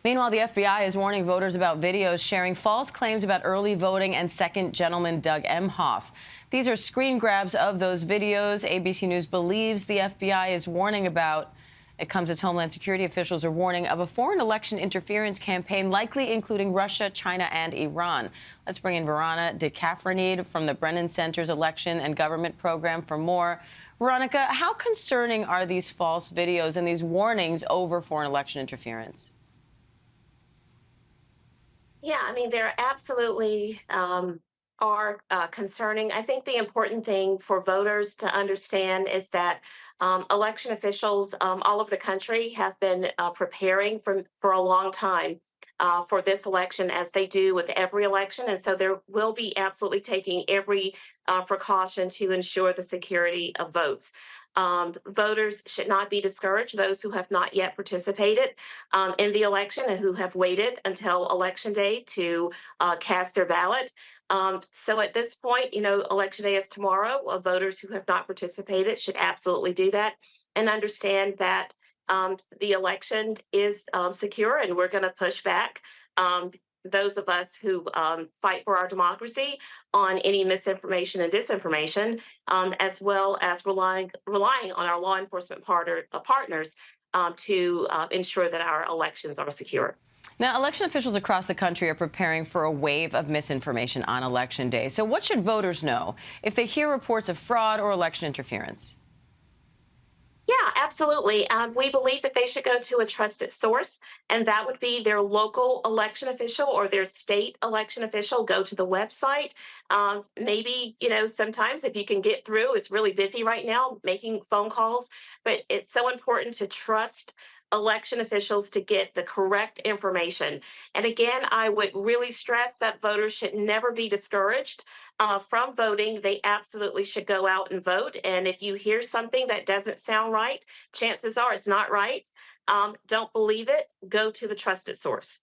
Meanwhile, the FBI is warning voters about videos sharing false claims about early voting and second gentleman Doug Emhoff. These are screen grabs of those videos ABC News believes the FBI is warning about. It comes as Homeland Security officials are warning of a foreign election interference campaign, likely including Russia, China, and Iran. Let's bring in Veronica Degraffenreid from the Brennan Center's Election and Government Program for more. Veronica, how concerning are these false videos and these warnings over foreign election interference? Yeah, I mean, they're absolutely are concerning. I think the important thing for voters to understand is that election officials all over the country have been preparing for a long time for this election, as they do with every election. And so there will be absolutely taking every precaution to ensure the security of votes. Voters should not be discouraged, those who have not yet participated in the election and who have waited until election day to cast their ballot. So at this point, election day is tomorrow. Voters who have not participated should absolutely do that and understand that the election is secure, and we're going to push back. Those of us who fight for our democracy on any misinformation and disinformation, as well as relying on our law enforcement partners to ensure that our elections are secure. Now, election officials across the country are preparing for a wave of misinformation on Election Day. So what should voters know if they hear reports of fraud or election interference? Yeah, absolutely. We believe that they should go to a trusted source, and that would be their local election official or their state election official. Go to the website. Maybe, sometimes if you can get through, it's really busy right now making phone calls, but it's so important to trust election officials to get the correct information. And again, I would really stress that voters should never be discouraged from voting. They absolutely should go out and vote. And if you hear something that doesn't sound right, chances are it's not right. Don't believe it. Go to the trusted source.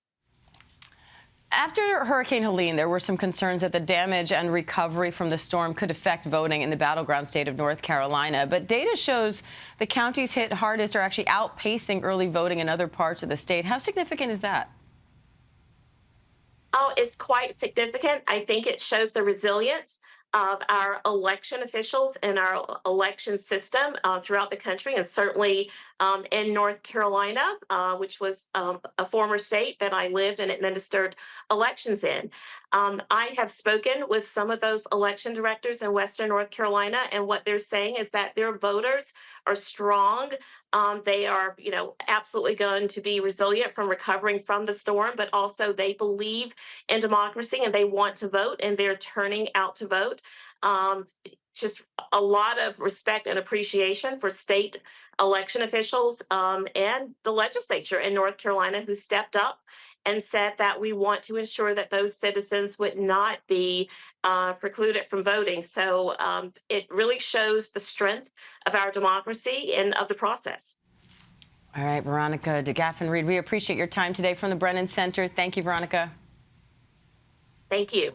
After Hurricane Helene, there were some concerns that the damage and recovery from the storm could affect voting in the battleground state of North Carolina. But data shows the counties hit hardest are actually outpacing early voting in other parts of the state. How significant is that? Oh, it's quite significant. I think it shows the resilience of our election officials and our election system throughout the country, and certainly in North Carolina, which was a former state that I lived and administered elections in. I have spoken with some of those election directors in Western North Carolina, and what they're saying is that their voters are strong. They are, absolutely going to be resilient from recovering from the storm, but also they believe in democracy and they want to vote, and they're turning out to vote. Just a lot of respect and appreciation for state election officials and the legislature in North Carolina, who stepped up and said that we want to ensure that those citizens would not be precluded from voting. So it really shows the strength of our democracy and of the process. All right, Veronica Degraffenreid, we appreciate your time today from the Brennan Center. Thank you, Veronica. Thank you.